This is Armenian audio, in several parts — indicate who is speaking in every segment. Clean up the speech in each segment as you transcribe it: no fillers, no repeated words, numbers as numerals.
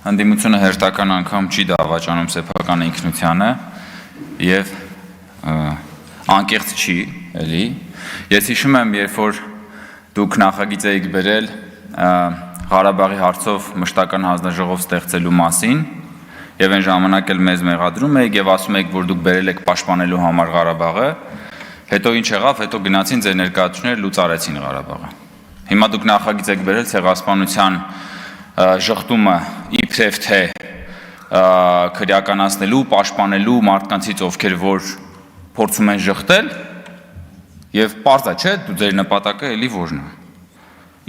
Speaker 1: Ընդդիմությունը հերթական անգամ չի դավաճանում սեփական ինքնությանը եւ անկեղծ չի, էլի։ Ես հիշում եմ, երբ որ դուք նախագիծ էիք բերել Ղարաբաղի հարցով մշտական հանձնաժողով ստեղծելու մասին եւ այն ժամանակ էլ մեզ մեղադրում եք եւ ասում եք, որ դուք բերել եք պաշտպանելու համար Ղարաբաղը, հետո ինչ եղավ, հետո գնացին ձեր ներկայացուցիչները լուծարեցին Ղարաբաղը։ Հիմա դուք նախագիծ եք բերել ցեղասպանության ժխտումը իբրև թե քրեականացնելու, պաշտպանելու մարդկանցից, ովքեր որ փորձում են ժխտել, եւ պարզ է, չէ, դու ձեր նպատակը էլի որն է։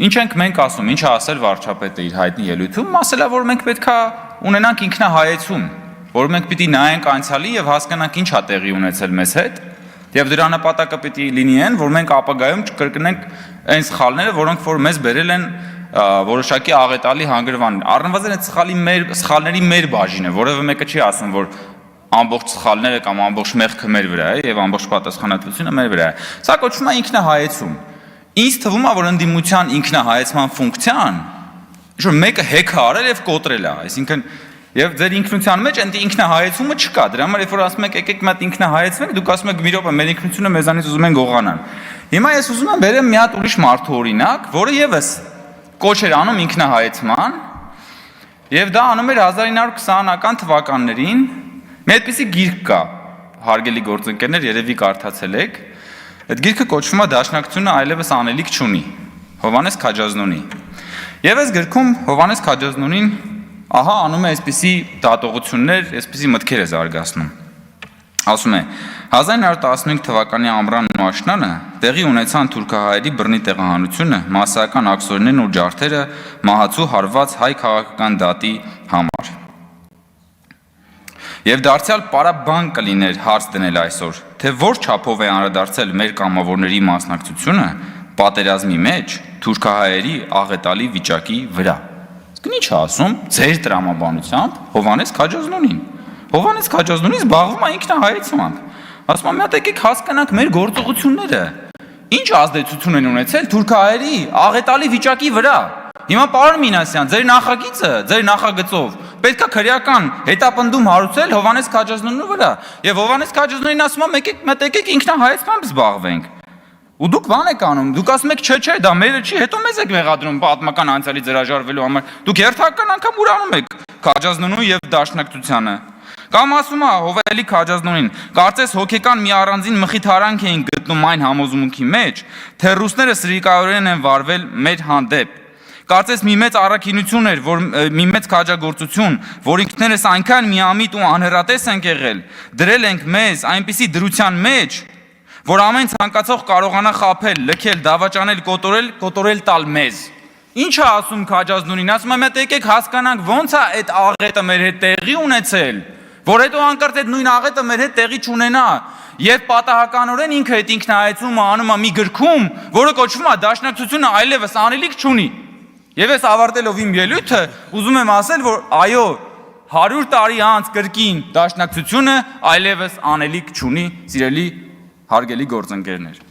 Speaker 1: Ինչ ենք մենք ասում, ինչ է ասել վարչապետը իր հայտնի ելույթում, ասել է, որ մենք պետքա ունենանք ինքնահայեցում, որ մենք պիտի նայենք անցյալի եւ հասկանանք ինչ է տեղի ունեցել մեզ հետ, եւ դրա նպատակը պիտի լինի այն, որ մենք ապագայում չկրկնենք այն սխալները, որոնք որ մեզ բերել են որոշակի աղետալի հանգրվան։ Առնվազն այդ սխալների մեր բաժինը, որևէ մեկը չի ասում, որ ամբողջ սխալները կամ ամբողջ մեղքը մեր վրա է եւ ամբողջ պատասխանատվությունը մեր վրա է։ Սա կոչվում է ինքնահայեցում։ Ինձ թվում է, որ ընդդիմության ինքնահայեցման ֆունկցիան ինչ-որ մեկը հեք է արել եւ կոտրել է, այսինքն եւ ձեր ինքնության մեջ այնտեղ ինքնահայեցումը չկա։ Դրա համար երբ որ ասում եք եկեք մի հատ ինքնահայեցվենք, դուք ասում եք մի րոպե, մեր ինքնությունը մեզանից ուզում են գողանան։ Հիմա ես ուզում եմ բերեմ մի հատ ուրիշ մարդու օրինակ, որը եւս կոչ էր անում ինքնահայեցման, եւ դա անում էր 1920-ական թվականներին։ Մի այդպիսի գիրք կա, հարգելի գործընկերներ, երևի կարդացել եք։ Այդ գիրքը կոչվում է Դաշնակցությունը այլևս անելիք չունի, Հովհաննես Քաջազնոնի։ Եվ այս գրքում Հովհաննես Քաջազնոնին ահա անում է այսպիսի դատողություններ, այսպիսի մտքեր է զարգացնում։ Ասում է. 1915 թվականի ամռանն ու աշնանը տեղի ունեցան թուրքահայերի բռնի տեղահանությունը, մասսայական աքսորներն ու ջարդերը մահացու հարված հայ քաղաքական դատի համար։ Եվ դարձյալ պարաբան կլիներ հարց դնել այսօր, թե որ չափով է անդրադարձել մեր կամավորների մասնակցությունը պատերազմի մեջ թուրքահայերի աղետալի վիճակի վրա։ Իսկ ինչ է ասում ձեր տրամաբանությամբ Հովհաննես Քաջազնոնին։ Հովհաննես Քաջազնոնին զբաղվում է ինքնահայեցմամբ։ Ասում եմ, մի հատ եկեք հասկանանք մեր գործողությունները ինչ ազդեցություն են ունեցել թուրքահայերի աղետալի վիճակի վրա։ Հիմա պարոն Մինասյան, ձեր նախագիծը, ձեր նախագծով պետք է քրեական հետապնդում հարուցել Հովհաննես Քաջազնոնի վրա։ Եվ Հովհաննես Քաջազնոնին ասում եմ, եկեք ինքնահայեցմամբ զբաղվենք։ Ու դուք բան եք անում, դուք ասում եք, չէ, դա մերը չի, հետո մեզ եք մեղադրում պատմական անցյալից հրաժարվելու համար։ Դուք հերթական անգամ ուրանում եք Քաջազնոնու եւ Դաշնակցությանը։ Կամ ասում է Հովելի Քաջազնոնին, կարծես հոգեկան մի առանձին մխիթարանք էին գտնում այն համոզմունքի մեջ, թե ռուսները սրիկայորեն են վարվել մեր հանդեպ։ Կարծես մի մեծ առաքինություն էր, մի մեծ քաջագործություն, որ ինքներս այնքան միամիտ ու անհեռատես ենք եղել, դրել ենք մեզ այնպիսի դրության մեջ, որ ամեն ցանկացող կարողանա խաբել, լքել, դավաճանել, կոտորել տալ մեզ։ Ինչ է ասում Քաջազնոնին, ասում եմ, եկեք հասկանանք ոնց է այդ աղետը մեր հետ տեղի ունեցել, որ հետո անկարծ այդ նույն աղետը մեր հետ տեղի չունենա, եւ պատահականորեն ինքը այդ ինքնահայեցումը անում է մի գրքում, որը կոչվում է Դաշնակցությունը այլևս անելիք չունի։ Եվ ես ավարտելով իմ ելույթը ուզում եմ ասել, որ այո, 100 տարի անց կրկին Դաշնակցությունը այլևս անելիք չունի, սիրելի հարգելի գործընկերներ։